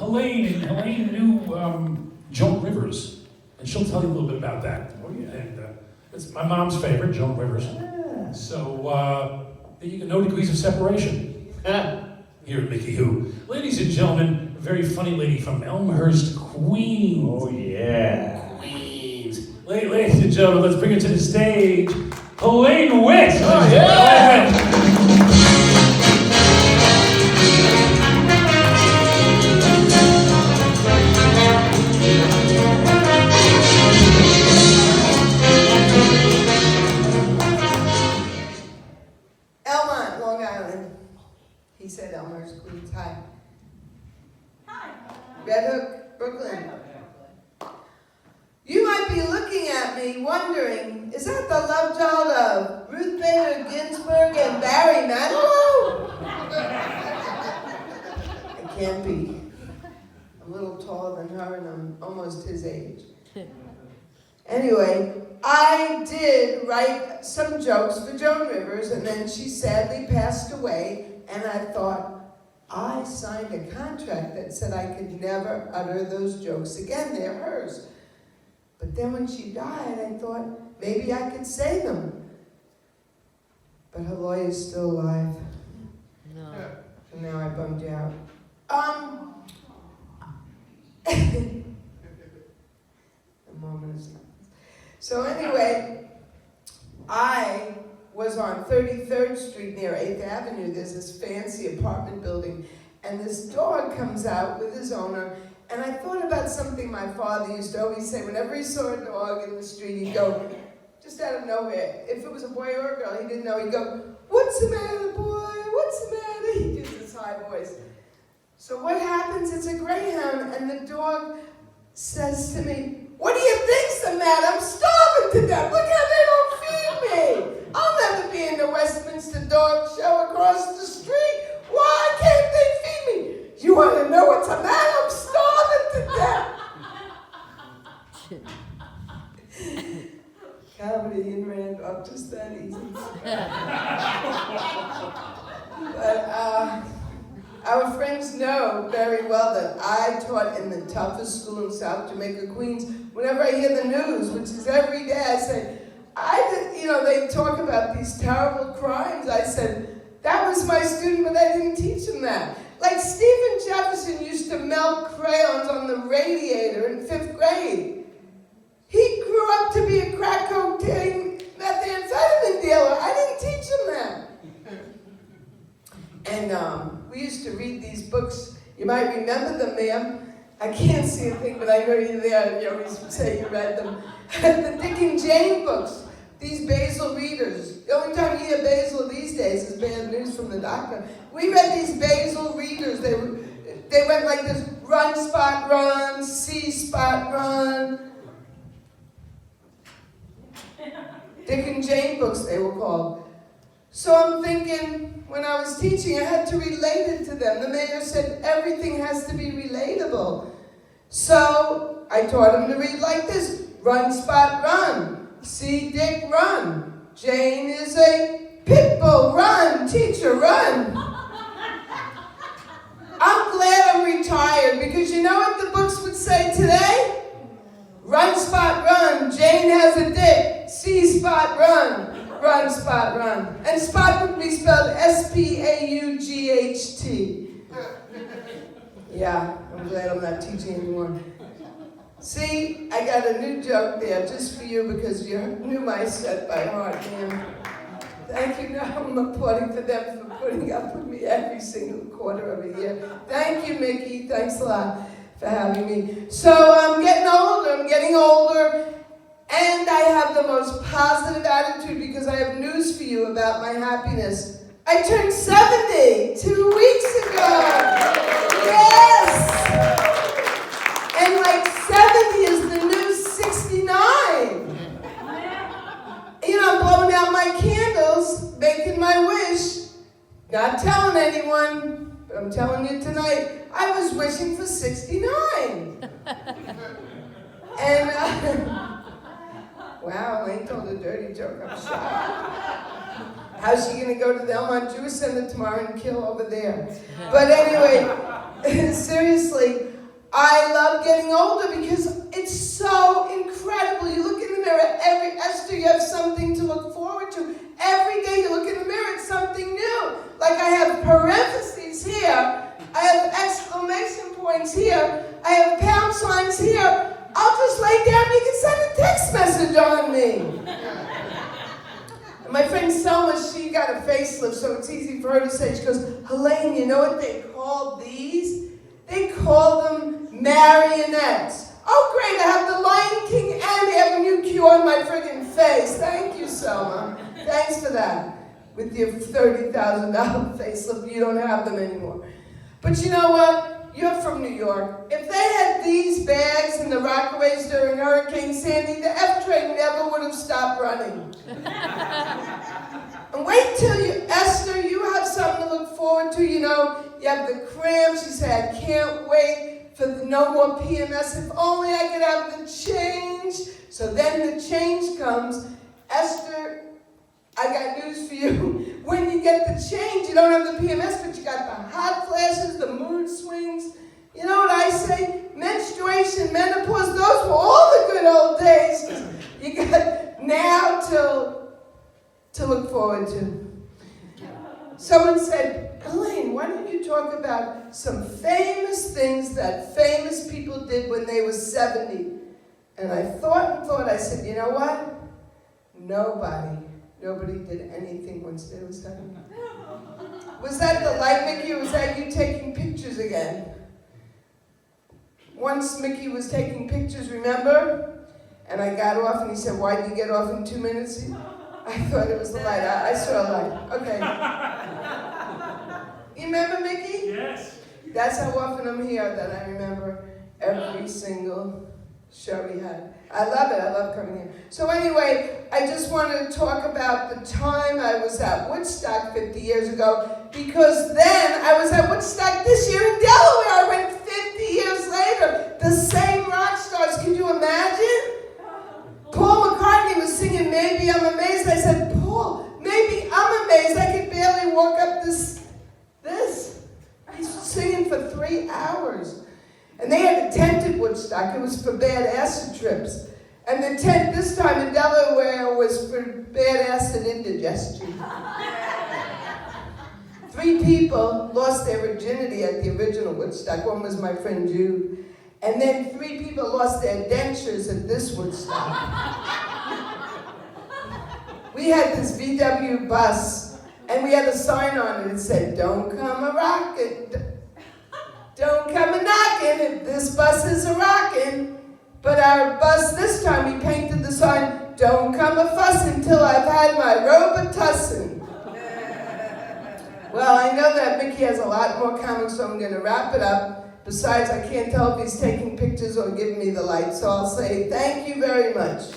Helene knew Joan Rivers, and she'll tell you a little bit about that. Oh, yeah. And it's my mom's favorite, Joan Rivers. Yeah. So there you go, no degrees of separation here at Mickey Who. Ladies and gentlemen, a very funny lady from Elmhurst, Queens. Oh, yeah. Queens. Ladies and gentlemen, let's bring her to the stage, Helene Witt. Oh, yeah. Elmont, Long Island. He said Elmhurst, Queens. Hi. Hi. Red Hook, Brooklyn. You might be looking at me wondering, is that the love child of Ruth Bader Ginsburg and Barry Manilow? It can't be. I'm a little taller than her and I'm almost his age. Anyway, I did write some jokes for Joan Rivers, and then she sadly passed away, and I thought, I signed a contract that said I could never utter those jokes again. They're hers. But then when she died, I thought, maybe I could say them. But her lawyer's still alive. No. And now I bummed you out. A moment of silence. So anyway, I was on 33rd Street near 8th Avenue. There's this fancy apartment building, and this dog comes out with his owner, and I thought about something my father used to always say. Whenever he saw a dog in the street, he'd go, just out of nowhere. If it was a boy or a girl, he didn't know. He'd go, "What's the matter, boy? What's the matter?" He'd use his high voice. So what happens? It's a greyhound, and the dog says to me, "What do you think's the matter? I'm starving to death. Look how they don't feed me. I'll never be in the Westminster Dog Show across the street. Why can't they feed me? You want to know what's the matter? I'm starving to death." Comedy in Randolph, just that easy. But our friends know very well that I taught in the toughest school in South Jamaica, Queens. Whenever I hear the news, which is every day, I say, they talk about these terrible crimes. I said, that was my student, but I didn't teach him that. Like Stephen Jefferson used to melt crayons on the radiator in 5th grade. He grew up to be a crack cocaine methamphetamine dealer. I didn't teach him that. And we used to read these books. You might remember them, ma'am. I can't see a thing, but I know you're there. You always say you read them. The Dick and Jane books. These Basil readers. The only time you hear Basil these days is bad news from the doctor. We read these Basil readers. They went like this: run, spot, run, see, spot, run. Dick and Jane books, they were called. So I'm thinking, when I was teaching, I had to relate it to them. The mayor said everything has to be relatable. So I taught them to read like this: run, spot, run. See, Dick, run. Jane is a pit bull. Run, teacher, run. I'm glad I'm retired, because you know what the books would say today? Run, spot, run. Jane has a dick. See, spot, run. Run, spot, run. And spot would be spelled Spaught. Yeah, I'm glad I'm not teaching anymore. See, I got a new joke there just for you, because you knew my set by heart, man. Thank you. Now I'm applauding for them for putting up with me every single quarter of a year. Thank you, Mickey. Thanks a lot for having me. So I'm getting older, and I have the most positive attitude, because I have news for you about my happiness. I turned 70 2 weeks ago. Yes! And like 70 is the new 69. I'm blowing out my candles, making my wish, not telling anyone, but I'm telling you tonight, I was wishing for 69. And, wow, Elaine told a dirty joke, I'm shocked. How's she gonna go to the Elmont Jewish Center tomorrow and kill over there? But anyway, seriously, I love getting older because it's so incredible. You look in the mirror, Esther, you have something to look forward to. Every day you look in the mirror, it's something new. Like I have parentheses here, I have exclamation points here, I have pound signs here. I'll just lay down, you can send a text message on me. And my friend Selma, she got a facelift, so it's easy for her to say. She goes, Helene, you know what they call these? They call them marionettes. Oh great, I have the Lion King and I have a new Q on my friggin' face. Thank you, Selma. Thanks for that. With your $30,000 facelift, you don't have them anymore. But you know what? You're from New York. If they had these bags in the Rockaways during Hurricane Sandy, the F train never would have stopped running. And wait till you, Esther, you have something to look forward to. You know, you have the cramps. You say, I can't wait for the no more PMS. If only I could have the change. So then the change comes. Esther, I got news for you. When you get the change, you don't have the PMS, but you got the hot flashes, the mood swings. You know what I say? Menstruation, menopause, those were all the good old days. You got now to look forward to. Someone said, Elaine, why don't you talk about some famous things that famous people did when they were 70? And I thought, I said, you know what? Nobody did anything once they were 70. Was that the light, Mickey, or was that you taking pictures again? Once Mickey was taking pictures, remember? And I got off and he said, why did you get off in 2 minutes? I thought it was the light. I saw a light. Okay. You remember Mickey? Yes. That's how often I'm here that I remember every single show we had. I love it. I love coming here. So anyway, I just wanted to talk about the time I was at Woodstock 50 years ago, because then I was at Woodstock this year in Delaware. I went 50 years later. The same rock stars. Can you imagine? Paul McCartney was singing Maybe I'm Amazed. I said, Paul, maybe I'm amazed. I could barely walk up this. He's singing for 3 hours. And they had a tent at Woodstock. It was for bad acid trips. And the tent this time in Delaware was for bad acid indigestion. 3 people lost their virginity at the original Woodstock. One was my friend Jude. And then 3 people lost their dentures at this Woodstock. We had this VW bus, and we had a sign on it that said, don't come a-rockin', don't come a-knockin' if this bus is a-rockin'. But our bus this time, we painted the sign, don't come a-fussin' till I've had my Robitussin. Well, I know that Mickey has a lot more comments, so I'm going to wrap it up. Besides, I can't tell if he's taking pictures or giving me the light, so I'll say thank you very much.